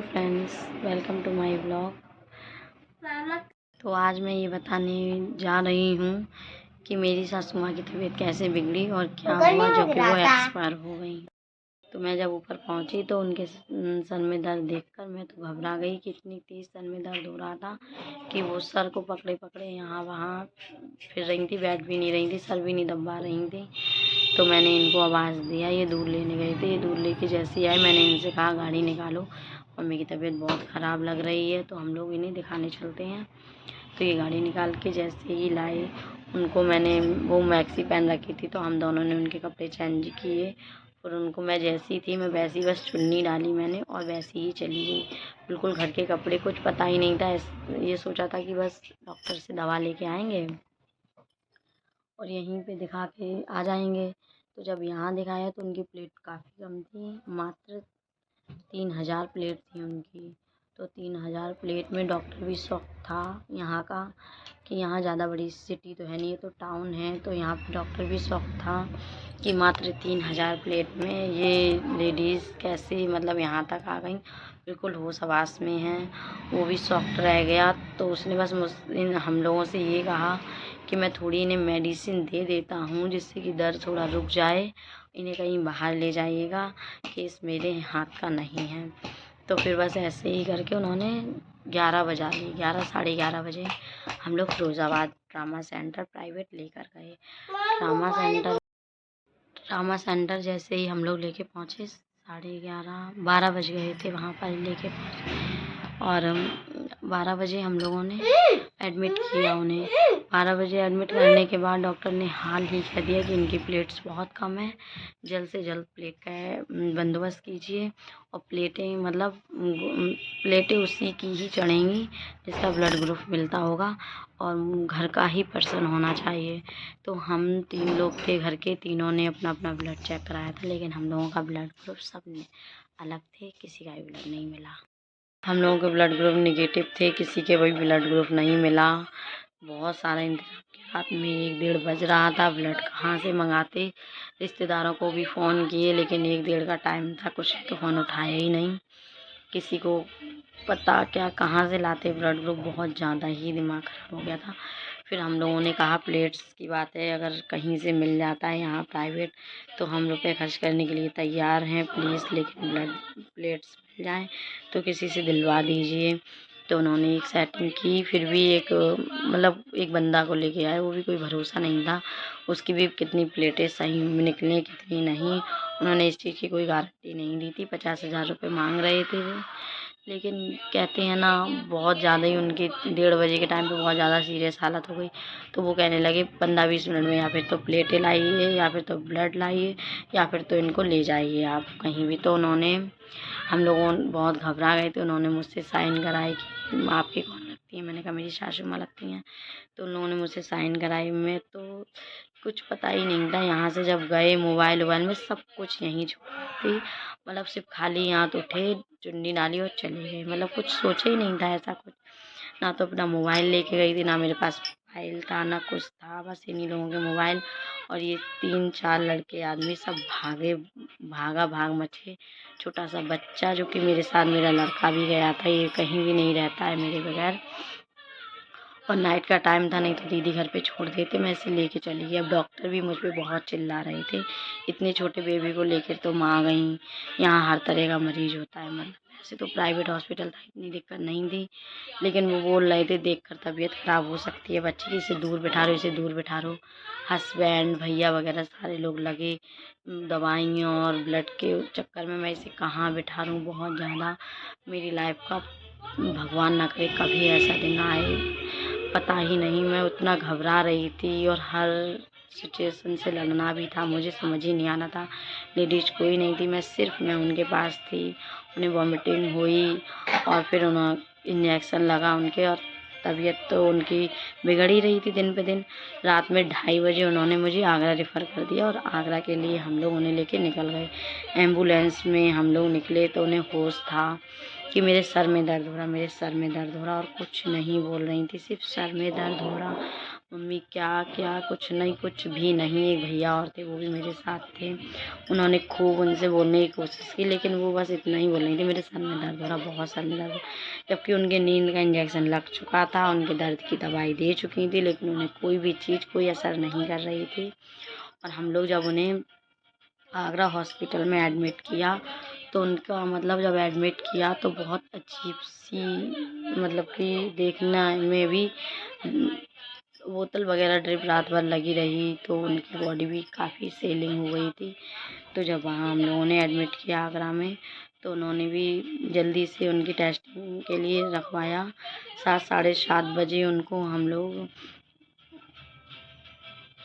Friends, welcome to my blog. तो आज मैं ये बताने जा रही हूँ कि मेरी सासू माँ की तबीयत कैसे बिगड़ी और क्या हुआ जो कि वो एक्सपायर हो गई। तो मैं जब ऊपर पहुँची तो उनके सर में दर्द देखकर मैं तो घबरा गई कि इतनी तेज़ सर में दर्द हो रहा था कि वो सर को पकड़े पकड़े यहाँ वहाँ फिर रही थी, बैठ भी नहीं रही थी, सर भी नहीं दबा रही थी। तो मैंने इनको आवाज़ दिया, ये दूध लेने गए थे। ये दूध लेके जैसे आए मैंने इनसे कहा गाड़ी निकालो, मम्मी की तबीयत बहुत ख़राब लग रही है, तो हम लोग इन्हें दिखाने चलते हैं। तो ये गाड़ी निकाल के जैसे ही लाए, उनको मैंने वो मैक्सी पहन रखी थी, तो हम दोनों ने उनके कपड़े चेंज किए। और उनको मैं जैसी थी मैं वैसी बस चुन्नी डाली मैंने और वैसी ही चली गई, बिल्कुल घर के कपड़े, कुछ पता ही नहीं था। ये सोचा था कि बस डॉक्टर से दवा लेके आएंगे और यहीं पे दिखा के आ जाएंगे। तो जब यहाँ दिखाया तो उनकी प्लेट काफ़ी कम थी, मात्र 3000 प्लेट थी उनकी। तो 3000 प्लेट में डॉक्टर भी शौक था यहाँ का कि यहाँ ज़्यादा बड़ी सिटी तो है नहीं, ये तो टाउन है। तो यहाँ पे डॉक्टर भी शौक था कि मात्र 3000 प्लेट में ये लेडीज़ कैसे मतलब यहाँ तक आ गई, बिल्कुल होश हवास में हैं। वो भी शॉक्ड रह गया। तो उसने बस हम लोगों से ये कहा कि मैं थोड़ी इन्हें मेडिसिन दे देता हूँ जिससे कि दर्द थोड़ा रुक जाए, इन्हें कहीं बाहर ले जाइएगा, केस मेरे हाथ का नहीं है। तो फिर बस ऐसे ही करके उन्होंने 11 बजा ली, 11 साढ़े 11 बजे हम लोग फिरोज़ाबाद ट्रामा सेंटर प्राइवेट लेकर गए। ट्रामा सेंटर जैसे ही हम लोग लेके पहुँचे, 11:30 12 बज गए थे वहाँ पर लेके पहुँचे। और 12 बजे हम लोगों ने एडमिट किया उन्हें। 12 बजे एडमिट करने के बाद डॉक्टर ने हाल ही कह दिया कि इनकी प्लेट्स बहुत कम है, जल्द से जल्द प्लेट का बंदोबस्त कीजिए। और प्लेटें उसी की ही चढ़ेंगी जिसका ब्लड ग्रुप मिलता होगा और घर का ही पर्सन होना चाहिए। तो हम 3 लोग थे घर के, तीनों ने अपना अपना ब्लड चेक कराया था, लेकिन हम लोगों का ब्लड ग्रुप सब ने अलग थे, किसी का भी ब्लड नहीं मिला। हम लोगों के ब्लड ग्रुप निगेटिव थे, किसी के भी ब्लड ग्रुप नहीं मिला। बहुत सारा इंतज़ाम किया, रात में 1-1:30 बज रहा था, ब्लड कहाँ से मंगाते। रिश्तेदारों को भी फ़ोन किए लेकिन 1-1:30 का टाइम था, कुछ तो फ़ोन उठाया ही नहीं। किसी को पता क्या कहाँ से लाते ब्लड ग्रुप, बहुत ज़्यादा ही दिमाग ख़राब हो गया था। फिर हम लोगों ने कहा प्लेट्स की बात है, अगर कहीं से मिल जाता है यहाँ प्राइवेट तो हम रुपये खर्च करने के लिए तैयार हैं प्लीज़, लेकिन ब्लड प्लेट्स मिल जाएँ तो किसी से दिलवा दीजिए। तो उन्होंने एक सेटिंग की, फिर भी एक बंदा को लेके आए, वो भी कोई भरोसा नहीं था, उसकी भी कितनी प्लेटें सही निकली कितनी नहीं, उन्होंने इस चीज़ की कोई गारंटी नहीं दी थी। 50,000 रुपये मांग रहे थे वो, लेकिन कहते हैं ना बहुत ज़्यादा ही उनकी 1:30 बजे के टाइम पे बहुत ज़्यादा सीरियस हालत हो गई। तो वो कहने लगे 15-20 मिनट में या फिर तो प्लेटें लाइए या फिर तो ब्लड लाइए या फिर तो इनको ले जाइए आप कहीं भी। तो हम लोगों बहुत घबरा गए थे। उन्होंने मुझसे साइन कराए कि आपकी कौन लगती है, मैंने कहा मेरी सासू माँ लगती हैं। तो उन लोगों ने मुझसे साइन कराई, मैं तो कुछ पता ही नहीं था। यहाँ से जब गए मोबाइल में सब कुछ यहीं छोड़ दी, सिर्फ खाली हाथ उठे, चुन्नी डाली और चले गए, कुछ सोचा ही नहीं था ऐसा कुछ। ना तो अपना मोबाइल लेके गई थी, ना मेरे पास मोबाइल था, ना कुछ था, बस इन्हीं लोगों के मोबाइल। और ये 3-4 लड़के आदमी सब भाग मचे। छोटा सा बच्चा जो कि मेरे साथ मेरा लड़का भी गया था, ये कहीं भी नहीं रहता है मेरे बगैर। और नाइट का टाइम था, नहीं तो दीदी घर पे छोड़ देते, मैं इसे लेके चली गई। अब डॉक्टर भी मुझ पे बहुत चिल्ला रहे थे, इतने छोटे बेबी को लेकर तुम आ गई, यहाँ हर तरह का मरीज होता है। वैसे तो प्राइवेट हॉस्पिटल था, इतनी दिक्कत नहीं थी, लेकिन वो बोल रहे थे देखकर तबीयत ख़राब हो सकती है बच्चे की, इसे दूर बिठा रहो, इसे दूर बिठा रहो। हस्बैंड भैया वगैरह सारे लोग लगे दवाइयों और ब्लड के चक्कर में, मैं इसे कहाँ बिठा रूँ। बहुत ज़्यादा मेरी लाइफ का भगवान ना करे कभी ऐसा दिन आए, पता ही नहीं। मैं उतना घबरा रही थी और हर सिचुएशन से लड़ना भी था, मुझे समझ ही नहीं आना था। लेडीज कोई नहीं थी, मैं उनके पास थी। उन्हें वॉमिटिंग हुई और फिर उन्हें इंजेक्शन लगा उनके, और तबीयत तो उनकी बिगड़ ही रही थी दिन पे दिन। रात में 2:30 बजे उन्होंने मुझे आगरा रेफ़र कर दिया और आगरा के लिए हम लोग उन्हें लेके निकल गए। एम्बुलेंस में हम लोग निकले तो उन्हें होश था कि मेरे सर में दर्द हो रहा, मेरे सर में दर्द हो रहा, और कुछ नहीं बोल रही थी, सिर्फ सर में दर्द हो रहा। मम्मी क्या क्या कुछ नहीं, कुछ भी नहीं। एक भैया और थे, वो भी मेरे साथ थे। उन्होंने खूब उनसे बोलने की कोशिश की, लेकिन वो बस इतना ही बोल रही थी, मेरे सर में दर्द हो रहा, बहुत सर में दर्द हो रहा। जबकि उनके नींद का इंजेक्शन लग चुका था, उनके दर्द की दवाई दे चुकी थी, लेकिन उन्हें कोई भी चीज़ कोई असर नहीं कर रही थी। और हम लोग जब उन्हें आगरा हॉस्पिटल में एडमिट किया, तो उनका मतलब जब एडमिट किया तो बहुत अजीब सी, मतलब कि देखने में भी बोतल वगैरह ड्रिप रात भर लगी रही, तो उनकी बॉडी भी काफ़ी सेलिंग हो गई थी। तो जब वहाँ हम लोगों ने एडमिट किया आगरा में, तो उन्होंने भी जल्दी से उनकी टेस्टिंग के लिए रखवाया। 7 साढ़े 7 बजे उनको हम लोग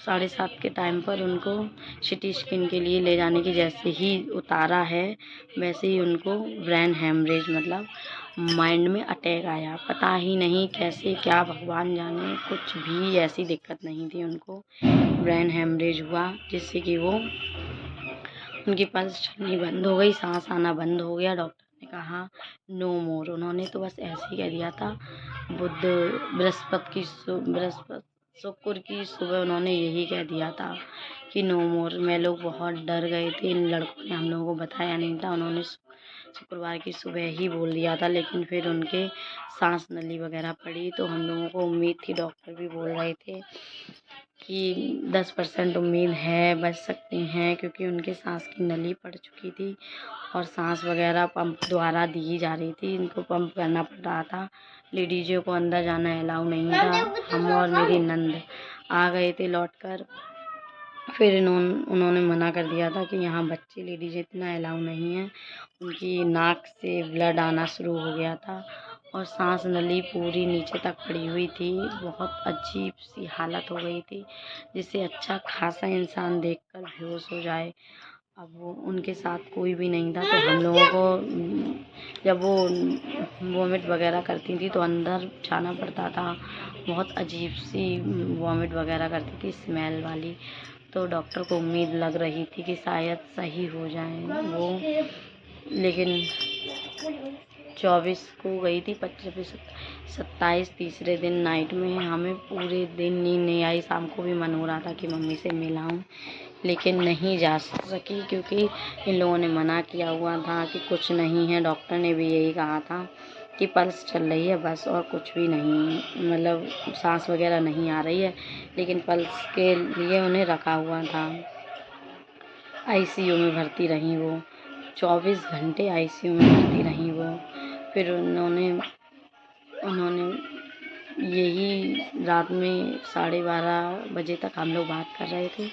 7:30 के टाइम पर उनको सिटी स्कैन के लिए ले जाने की जैसे ही उतारा है, वैसे ही उनको ब्रेन हेमरेज, मतलब माइंड में अटैक आया। पता ही नहीं कैसे, क्या भगवान जाने, कुछ भी ऐसी दिक्कत नहीं थी उनको। ब्रेन हेमरेज हुआ, जिससे कि वो उनकी पल्स चलनी बंद हो गई, सांस आना बंद हो गया। डॉक्टर ने कहा नो मोर। उन्होंने तो बस ऐसे ही कह दिया था। बृहस्पति शुक्र की सुबह उन्होंने यही कह दिया था कि नो मोर। मैं लोग बहुत डर गए थे, इन लड़कों ने हम लोगों को बताया नहीं था। उन्होंने शुक्रवार की सुबह ही बोल दिया था, लेकिन फिर उनके सांस नली वगैरह पड़ी, तो हम लोगों को उम्मीद थी। डॉक्टर भी बोल रहे थे कि 10% उम्मीद है, बच सकते हैं, क्योंकि उनके सांस की नली पड़ चुकी थी और सांस वगैरह पंप द्वारा दी जा रही थी। इनको पंप करना पड़ रहा था। लेडीज़ों को अंदर जाना अलाउ नहीं था। हम और मेरी नंद आ गए थे लौटकर। फिर उन्होंने मना कर दिया था कि यहाँ बच्चे लेडीज इतना अलाउ नहीं है। उनकी नाक से ब्लड आना शुरू हो गया था और सांस नली पूरी नीचे तक पड़ी हुई थी। बहुत अजीब सी हालत हो गई थी, जिससे अच्छा खासा इंसान देखकर बेहोश हो जाए। अब वो उनके साथ कोई भी नहीं था, तो हम लोगों को जब वो वॉमिट वगैरह करती थी तो अंदर जाना पड़ता था। बहुत अजीब सी वॉमिट वगैरह करती थी, स्मेल वाली। तो डॉक्टर को उम्मीद लग रही थी कि शायद सही हो जाए वो, लेकिन 24 को गई थी, 25 27 तीसरे दिन नाइट में हमें पूरे दिन नींद नहीं आई। शाम को भी मन हो रहा था कि मम्मी से मिलाऊं, लेकिन नहीं जा सकी, क्योंकि इन लोगों ने मना किया हुआ था कि कुछ नहीं है। डॉक्टर ने भी यही कहा था कि पल्स चल रही है बस, और कुछ भी नहीं, मतलब सांस वगैरह नहीं आ रही है, लेकिन पल्स के लिए उन्हें रखा हुआ था। आईसीयू में भर्ती रहीं वो, 24 घंटे आईसीयू में भर्ती रहीं वो। फिर उन्होंने यही रात में 12:30 बजे तक हम लोग बात कर रहे थे,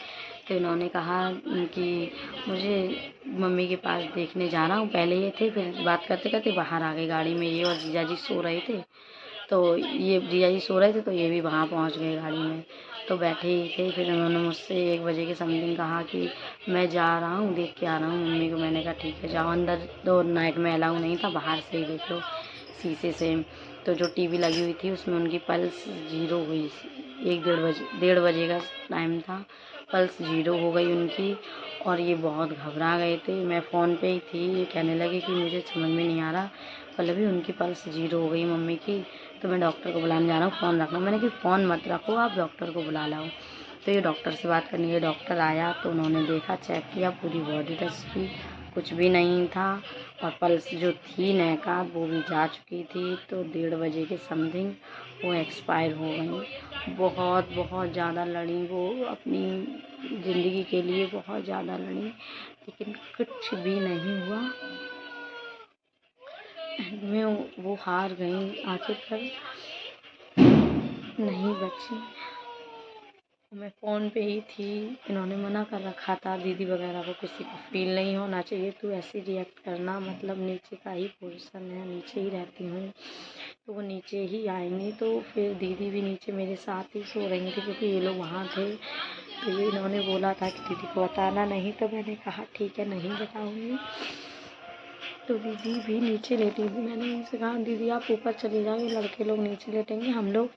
तो इन्होंने कहा कि मुझे मम्मी के पास देखने जाना हूँ। पहले ये थे, फिर बात करते करते बाहर आ गए गाड़ी में, ये और जीजा जी सो रहे थे। तो ये जीजा जी सो रहे थे, तो ये भी वहाँ पहुँच गए गाड़ी में, तो बैठे ही थे। फिर उन्होंने मुझसे 1 बजे के समथिंग कहा कि मैं जा रहा हूँ, देख के आ रहा हूँ मम्मी को। मैंने कहा ठीक है जाओ, अंदर तो नाइट में अलाउ नहीं था, बाहर से ही देख लो शीशे से। तो जो टीवी लगी हुई थी उसमें उनकी पल्स 0 हुई। 1 का टाइम था, पल्स 0 हो गई उनकी, और ये बहुत घबरा गए थे। मैं फ़ोन पे ही थी, ये कहने लगे कि मुझे समझ में नहीं आ रहा, पल्लवी उनकी पल्स 0 हो गई मम्मी की, तो मैं डॉक्टर को बुलाने जा रहा हूँ, फ़ोन रखना। मैंने कि फ़ोन मत रखो, आप डॉक्टर को बुला लाओ। तो ये डॉक्टर से बात करने के डॉक्टर आया, तो उन्होंने देखा, चेक किया, पूरी बॉडी टेस्ट की, कुछ भी नहीं था। और पल्स जो थी नैकाब वो भी जा चुकी थी, तो 1:30 बजे के समथिंग वो एक्सपायर हो गई। बहुत बहुत ज़्यादा लड़ी वो, अपनी ज़िंदगी के लिए बहुत ज़्यादा लड़ी, लेकिन कुछ भी नहीं हुआ। एंड में वो हार गई, आखिरकार नहीं बची। मैं फ़ोन पे ही थी, इन्होंने मना कर रखा था दीदी वगैरह को, किसी को फील नहीं होना चाहिए, तू ऐसे रिएक्ट करना, मतलब नीचे का ही पोजीशन है, नीचे ही रहती हूँ, तो वो नीचे ही आएंगे। तो फिर दीदी भी नीचे मेरे साथ ही सो रही थी, क्योंकि ये लोग वहाँ थे। तो ये इन्होंने बोला था कि दीदी को बताना नहीं, तो मैंने कहा ठीक है नहीं बताऊँगी। तो दीदी भी नीचे लेटी थी। मैंने उनसे कहा दीदी आप ऊपर चले जाओ, ये लड़के लोग नीचे लेटेंगे, हम लोग।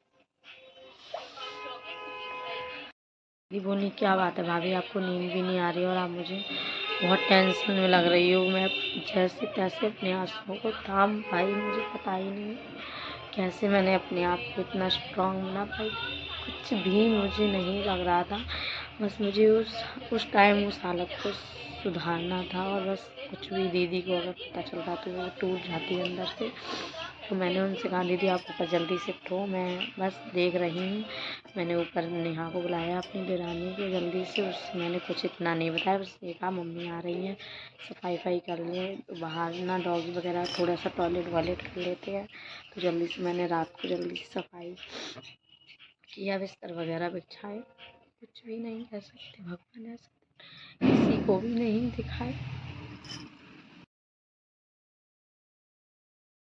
दीदी बोली क्या बात है भाभी, आपको नींद भी नहीं आ रही और आप मुझे बहुत टेंशन में लग रही हो। मैं जैसे तैसे अपने आंसुओं को थाम पाई, मुझे पता ही नहीं कैसे मैंने अपने आप को इतना स्ट्रांग बना पाई। कुछ भी मुझे नहीं लग रहा था। बस मुझे उस टाइम उस हालत को सुधारना था और बस कुछ भी दीदी को अगर पता चलता तो वो टूट जाती अंदर से। तो मैंने उनसे कहा दीदी आप ऊपर जल्दी शिफ्ट हो, मैं बस देख रही हूँ। मैंने ऊपर नेहा को बुलाया अपनी देरानी को जल्दी से। उससे मैंने कुछ इतना नहीं बताया, बस ये कहा मम्मी आ रही हैं, सफाई वफाई कर ले, बाहर ना डॉगी वगैरह थोड़ा सा टॉयलेट वॉयलेट कर लेते हैं। तो जल्दी से मैंने रात को जल्दी से सफाई किया, बिस्तर वगैरह बिछाए। कुछ भी नहीं कह सकते, भगवान ऐसा किसी को भी नहीं दिखाए।